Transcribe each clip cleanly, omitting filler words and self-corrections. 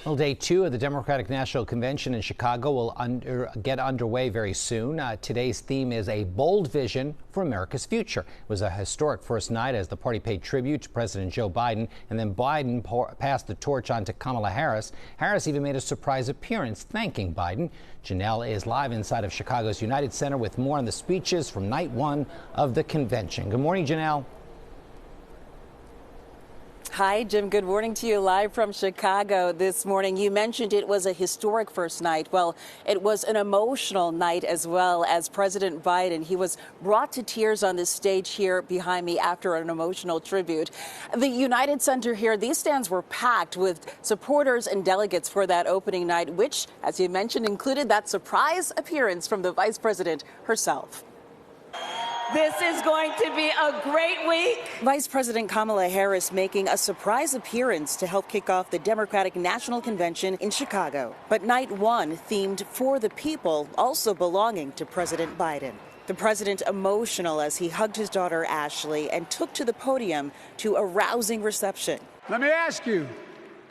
Well, day two of the Democratic National Convention in Chicago will get underway very soon. Today's theme is a bold vision for America's future. It was a historic first night as the party paid tribute to President Joe Biden, and then Biden passed the torch on to Kamala Harris. Harris even made a surprise appearance thanking Biden. Janelle is live inside of Chicago's United Center with more on the speeches from night one of the convention. Good morning, Janelle. Hi, Jim. Good morning to you live from Chicago this morning. You mentioned it was a historic first night. Well, it was an emotional night as well as President Biden. He was brought to tears on this stage here behind me after an emotional tribute. The United Center here, these stands were packed with supporters and delegates for that opening night, which, as you mentioned, included that surprise appearance from the vice president herself. This is going to be a great week. Vice President Kamala Harris making a surprise appearance to help kick off the Democratic National Convention in Chicago. But night one themed for the people, also belonging to President Biden. The president emotional as he hugged his daughter Ashley and took to the podium to a rousing reception. Let me ask you,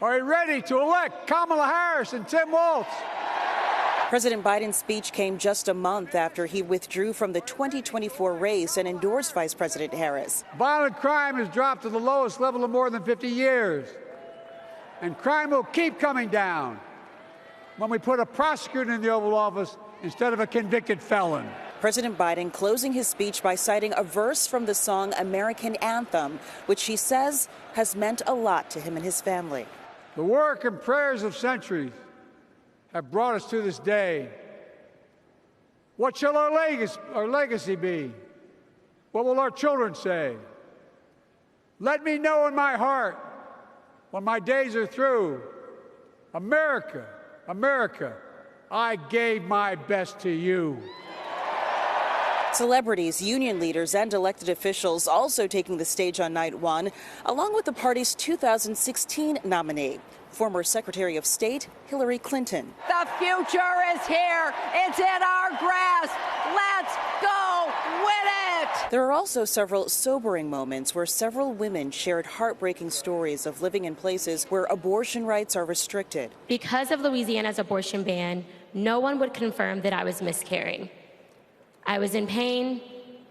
are you ready to elect Kamala Harris and Tim Walz? President Biden's speech came just a month after he withdrew from the 2024 race and endorsed Vice President Harris. Violent crime has dropped to the lowest level in more than 50 years. And crime will keep coming down when we put a prosecutor in the Oval Office instead of a convicted felon. President Biden closing his speech by citing a verse from the song American Anthem, which he says has meant a lot to him and his family. The work and prayers of centuries have brought us to this day. What shall our legacy be? What will our children say? Let me know in my heart when my days are through. America, America, I gave my best to you. Celebrities, union leaders, and elected officials also taking the stage on night one, along with the party's 2016 nominee, former Secretary of State Hillary Clinton. The future is here. It's in our grasp. Let's go win it. There are also several sobering moments where several women shared heartbreaking stories of living in places where abortion rights are restricted. Because of Louisiana's abortion ban, no one would confirm that I was miscarrying. I was in pain,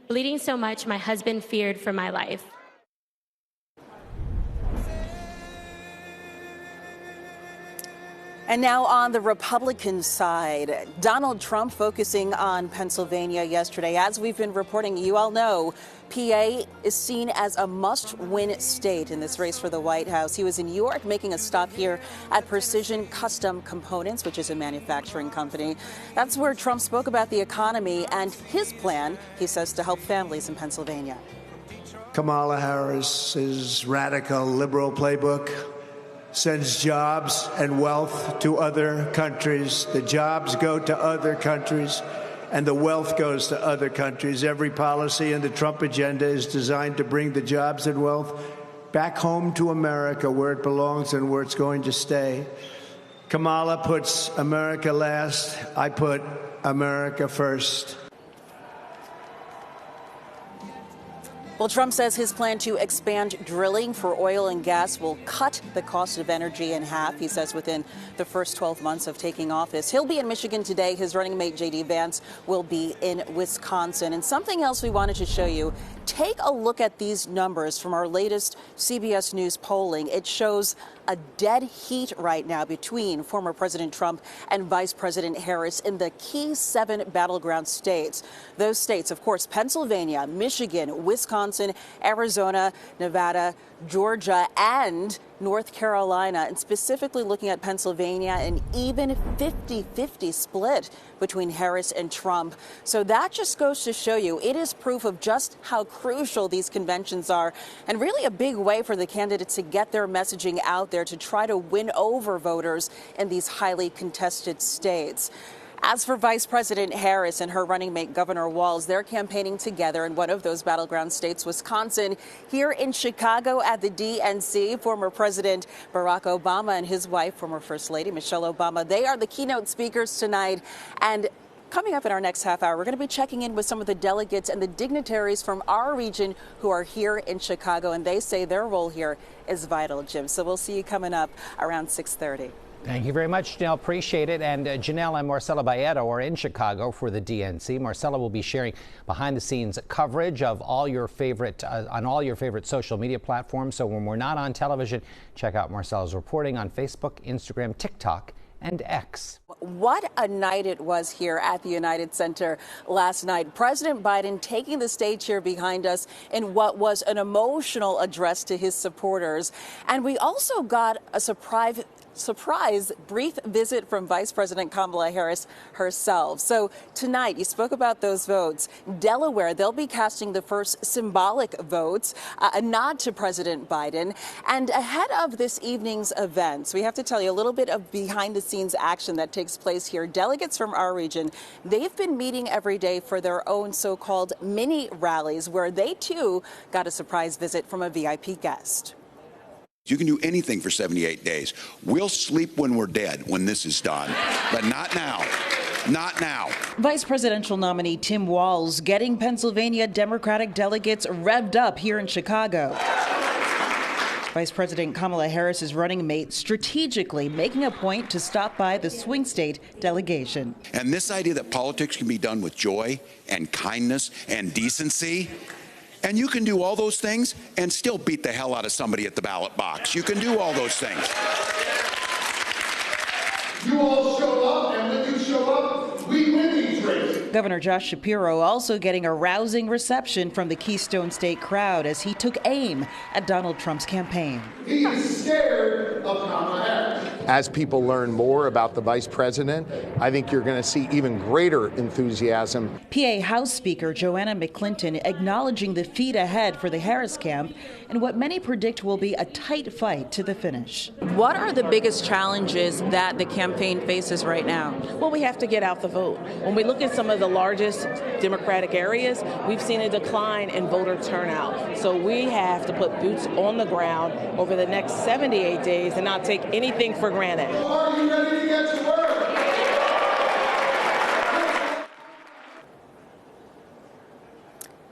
bleeding so much my husband feared for my life. And now on the Republican side, Donald Trump focusing on Pennsylvania yesterday. As we've been reporting, you all know, PA is seen as a must-win state in this race for the White House. He was in New York making a stop here at Precision Custom Components, which is a manufacturing company. That's where Trump spoke about the economy and his plan, he says, to help families in Pennsylvania. Kamala Harris's radical liberal playbook sends jobs and wealth to other countries. The jobs go to other countries, and the wealth goes to other countries. Every policy in the Trump agenda is designed to bring the jobs and wealth back home to America, where it belongs and where it's going to stay. Kamala puts America last. I put America first. Well, Trump says his plan to expand drilling for oil and gas will cut the cost of energy in half, he says, within the first 12 months of taking office. He'll be in Michigan today. His running mate, JD Vance, will be in Wisconsin. And something else we wanted to show you, take a look at these numbers from our latest CBS News polling. It shows a dead heat right now between former President Trump and Vice President Harris in the key 7 battleground states. Those states, of course, Pennsylvania, Michigan, Wisconsin, Arizona, Nevada, Georgia, and North Carolina, and specifically looking at Pennsylvania, an even 50-50 split between Harris and Trump. So that just goes to show you it is proof of just how crucial these conventions are, and really a big way for the candidates to get their messaging out there to try to win over voters in these highly contested states. As for Vice President Harris and her running mate, Governor Walz, they're campaigning together in one of those battleground states, Wisconsin. Here in Chicago at the DNC, former President Barack Obama and his wife, former First Lady Michelle Obama, they are the keynote speakers tonight. And coming up in our next half hour, we're going to be checking in with some of the delegates and the dignitaries from our region who are here in Chicago, and they say their role here is vital, Jim. So we'll see you coming up around 6:30. Thank you very much, Janelle. Appreciate it. And Janelle and Marcela Baeta are in Chicago for the DNC. Marcela will be sharing behind-the-scenes coverage of all your favorite on all your favorite social media platforms. So when we're not on television, check out Marcela's reporting on Facebook, Instagram, TikTok, and X. What a night it was here at the United Center last night. President Biden taking the stage here behind us in what was an emotional address to his supporters. And we also got a surprise brief visit from Vice President Kamala Harris herself. So tonight, you spoke about those votes. Delaware, they'll be casting the first symbolic votes, a nod to President Biden. And ahead of this evening's events, we have to tell you a little bit of behind-the-scenes action that takes place here. Delegates from our region, they've been meeting every day for their own so-called mini rallies, where they too got a surprise visit from a VIP guest. You can do anything for 78 days. We'll sleep when we're dead when this is done, but not now. Not now. Vice presidential nominee Tim Walz getting Pennsylvania Democratic delegates revved up here in Chicago. Vice President Kamala Harris's running mate strategically making a point to stop by the swing state delegation. And this idea that politics can be done with joy and kindness and decency, and you can do all those things and still beat the hell out of somebody at the ballot box. You can do all those things. You all show up, and when you show up, we win these races. Governor Josh Shapiro also getting a rousing reception from the Keystone State crowd as he took aim at Donald Trump's campaign. He is scared of Kamala Harris. As people learn more about the vice president, I think you're going to see even greater enthusiasm. PA House Speaker Joanna McClinton acknowledging the feat ahead for the Harris camp and what many predict will be a tight fight to the finish. What are the biggest challenges that the campaign faces right now? Well, we have to get out the vote. When we look at some of the largest Democratic areas, we've seen a decline in voter turnout. So we have to put boots on the ground over the next 78 days and not take anything for granted. Are you ready to get to work?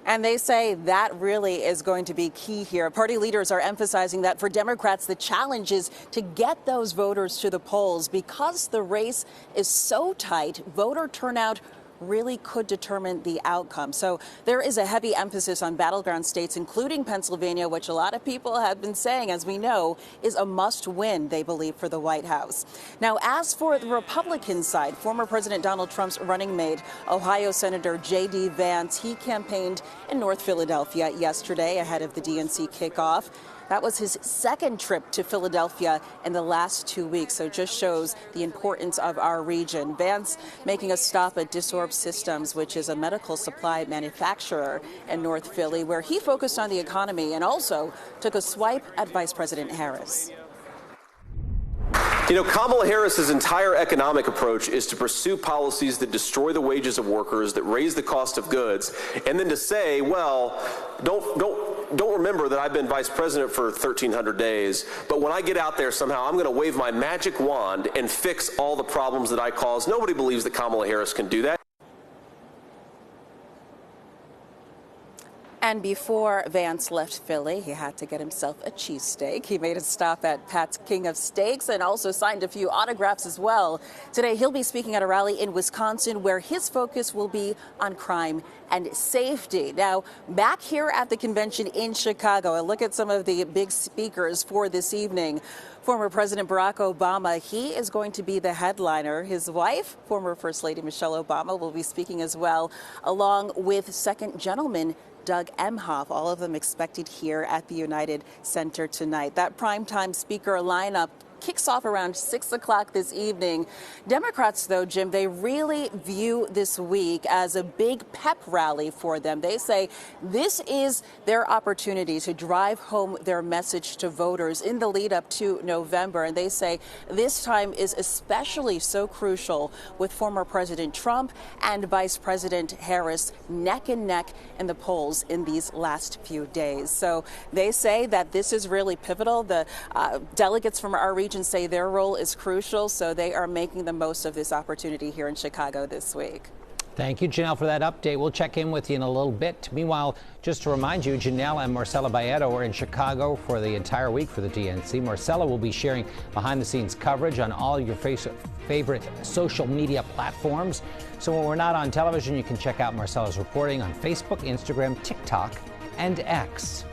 And they say that really is going to be key here. Party leaders are emphasizing that for Democrats, the challenge is to get those voters to the polls. Because the race is so tight, voter turnout really could determine the outcome. So there is a heavy emphasis on battleground states, including Pennsylvania, which a lot of people have been saying, as we know, is a must win, they believe, for the White House. Now, as for the Republican side, former President Donald Trump's running mate, Ohio Senator JD Vance, he campaigned in North Philadelphia yesterday ahead of the DNC kickoff. That was his second trip to Philadelphia in the last 2 weeks, so just shows the importance of our region. Vance making a stop at Disorb Systems, which is a medical supply manufacturer in North Philly, where he focused on the economy and also took a swipe at Vice President Harris. You know, Kamala Harris's entire economic approach is to pursue policies that destroy the wages of workers, that raise the cost of goods, and then to say, well, don't remember that I've been vice president for 1,300 days, but when I get out there somehow I'm going to wave my magic wand and fix all the problems that I caused. Nobody believes that Kamala Harris can do that. And before Vance left Philly, he had to get himself a cheesesteak. He made a stop at Pat's King of Steaks and also signed a few autographs as well. Today, he'll be speaking at a rally in Wisconsin where his focus will be on crime and safety. Now, back here at the convention in Chicago, a look at some of the big speakers for this evening. Former President Barack Obama, he is going to be the headliner. His wife, former First Lady Michelle Obama, will be speaking as well, along with Second Gentleman Doug Emhoff, all of them expected here at the United Center tonight. That primetime speaker lineup kicks off around 6 o'clock this evening. Democrats, though, Jim, they really view this week as a big pep rally for them. They say this is their opportunity to drive home their message to voters in the lead up to November. And they say this time is especially so crucial with former President Trump and Vice President Harris neck and neck in the polls in these last few days. So they say that this is really pivotal. The delegates from our region say their role is crucial, so they are making the most of this opportunity here in Chicago this week. Thank you, Janelle, for that update. We'll check in with you in a little bit. Meanwhile, just to remind you, Janelle and Marcela Baeta are in Chicago for the entire week for the DNC. Marcela will be sharing behind-the-scenes coverage on all your favorite social media platforms. So when we're not on television, you can check out Marcela's reporting on Facebook, Instagram, TikTok, and X.